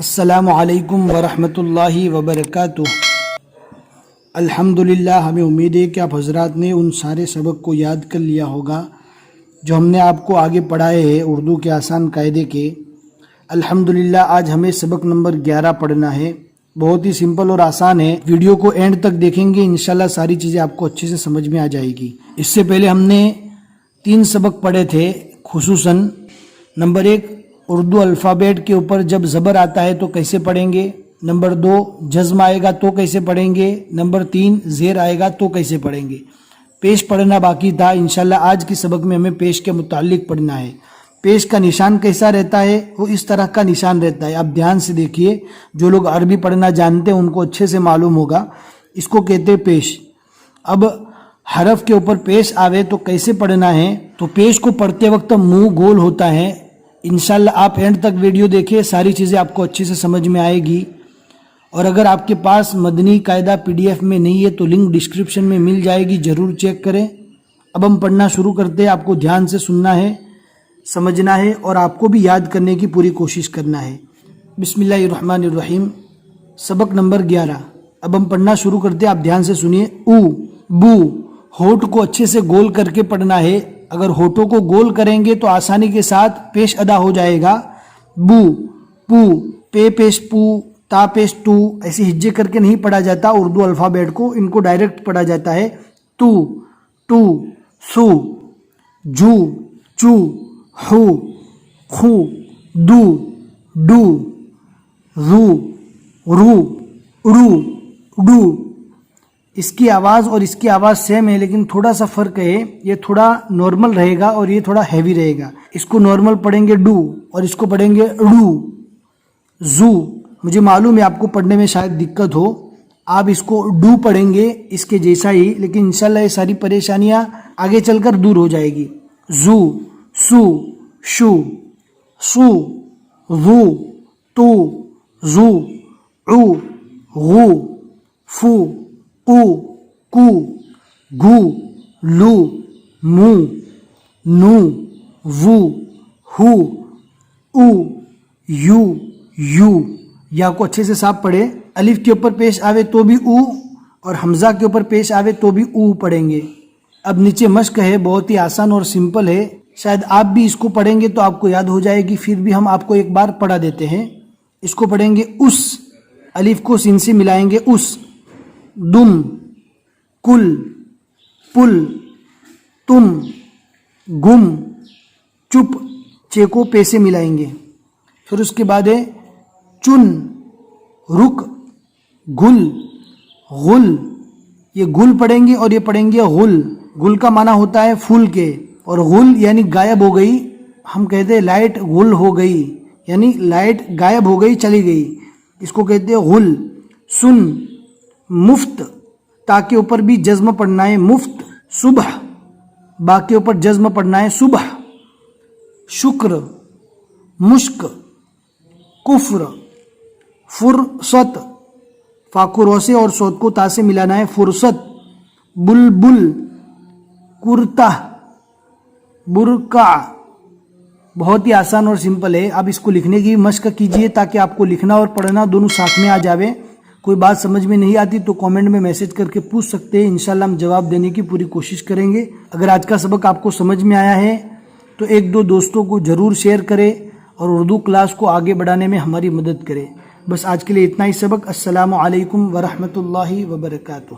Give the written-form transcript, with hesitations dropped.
السلام علیکم ورحمۃ اللہ وبرکاتہ۔ الحمدللہ، ہمیں امید ہے کہ آپ حضرات نے ان سارے سبق کو یاد کر لیا ہوگا جو ہم نے آپ کو آگے پڑھائے ہیں اردو کے آسان قاعدے کے۔ الحمدللہ، آج ہمیں سبق نمبر 11 پڑھنا ہے۔ بہت ہی سمپل اور آسان ہے، ویڈیو کو اینڈ تک دیکھیں گے، انشاءاللہ ساری چیزیں آپ کو اچھے سے سمجھ میں آ جائے گی۔ اس سے پہلے ہم نے 3 سبق پڑھے تھے، خصوصاً نمبر 1 اردو الفابیٹ کے اوپر جب زبر آتا ہے تو کیسے پڑھیں گے، نمبر 2 جزم آئے گا تو کیسے پڑھیں گے، نمبر 3 زیر آئے گا تو کیسے پڑھیں گے۔ پیش پڑھنا باقی تھا، انشاءاللہ آج کی سبق میں ہمیں پیش کے متعلق پڑھنا ہے۔ پیش کا نشان کیسا رہتا ہے؟ وہ اس طرح کا نشان رہتا ہے، آپ دھیان سے دیکھیے، جو لوگ عربی پڑھنا جانتے ہیں ان کو اچھے سے معلوم ہوگا، اس کو کہتے ہیں پیش۔ اب حرف کے اوپر پیش آوے تو کیسے پڑھنا ہے؟ تو پیش کو پڑھتے وقت منہ گول ہوتا ہے۔ انشاءاللہ آپ اینڈ تک ویڈیو دیکھیں، ساری چیزیں آپ کو اچھے سے سمجھ میں آئے گی۔ اور اگر آپ کے پاس مدنی قاعدہ PDF میں نہیں ہے تو لنک ڈسکرپشن میں مل جائے گی، ضرور چیک کریں۔ اب ہم پڑھنا شروع کرتے ہیں، آپ کو دھیان سے سننا ہے، سمجھنا ہے اور آپ کو بھی یاد کرنے کی پوری کوشش کرنا ہے۔ بسم اللہ الرحمن الرحیم، سبق نمبر 11۔ اب ہم پڑھنا شروع کرتے ہیں، آپ دھیان سے سنیے۔ او، بو، ہونٹ کو اچھے سے گول کر کے پڑھنا ہے۔ اگر ہونٹوں کو گول کریں گے تو آسانی کے ساتھ پیش ادا ہو جائے گا۔ بو، پو، پے پیش پو، تا پیش تو، ایسے ہجے کر کے نہیں پڑھا جاتا اردو الفابیٹ کو، ان کو ڈائریکٹ پڑھا جاتا ہے۔ تو، ٹو، سو، جو، چو، ہو، خو، دو، do, row, row, row, do. اس کی آواز اور اس کی آواز سیم ہے لیکن تھوڑا سا فرق ہے، یہ تھوڑا نارمل رہے گا اور یہ تھوڑا ہیوی رہے گا۔ اس کو نارمل پڑھیں گے ڈو اور اس کو پڑھیں گے ڈو۔ زو، مجھے معلوم ہے آپ کو پڑھنے میں شاید دقت ہو، آپ اس کو ڈو پڑھیں گے اس کے جیسا ہی، لیکن انشاءاللہ یہ ساری پریشانیاں آگے چل کر دور ہو جائے گی۔ زو، سو، شو، سو، رو، تو، زو، عو، غو، فو، قو، کو، گو، لو، مو، نو، وو، ہو، او، یو، یو۔ یا کو اچھے سے صاف پڑھے۔ الف کے اوپر پیش آوے تو بھی او اور حمزہ کے اوپر پیش آوے تو بھی او پڑھیں گے۔ اب نیچے مشق ہے، بہت ہی آسان اور سمپل ہے، شاید آپ بھی اس کو پڑھیں گے تو آپ کو یاد ہو جائے گی، پھر بھی ہم آپ کو ایک بار پڑھا دیتے ہیں۔ اس کو پڑھیں گے اس، الف کو سین سے ملائیں گے اس۔ دم، کل، پل، تم، گم، چپ، چے کو پے سے ملائیں گے۔ پھر اس کے بعد ہے چن، رک، گل، غل۔ یہ گل پڑھیں گے اور یہ پڑھیں گے غل۔ گل کا معنی ہوتا ہے پھول کے، اور غل یعنی غائب ہو گئی، ہم کہتے ہیں لائٹ غل ہو گئی، یعنی لائٹ غائب ہو گئی، چلی گئی، اس کو کہتے ہیں غل۔ سن، مفت، تا کے اوپر بھی جزم پڑھنا ہے، مفت۔ صبح، با کے اوپر جزم پڑھنا ہے، صبح۔ شکر، مشک، کفر۔ فرصت، فا کو رو سے اور صوت کو تا سے ملانا ہے، فرصت۔ بلبل، کرتا، برقع۔ بہت ہی آسان اور سمپل ہے، آپ اس کو لکھنے کی مشق کیجئے تاکہ آپ کو لکھنا اور پڑھنا دونوں ساتھ میں آ جاوے۔ کوئی بات سمجھ میں نہیں آتی تو کامنٹ میں میسج کر کے پوچھ سکتے ہیں، انشاءاللہ ہم جواب دینے کی پوری کوشش کریں گے۔ اگر آج کا سبق آپ کو سمجھ میں آیا ہے تو 1-2 دوستوں کو ضرور شیئر کریں اور اردو کلاس کو آگے بڑھانے میں ہماری مدد کریں۔ بس آج کے لیے اتنا ہی سبق۔ السلام علیکم ورحمۃ اللہ وبرکاتہ۔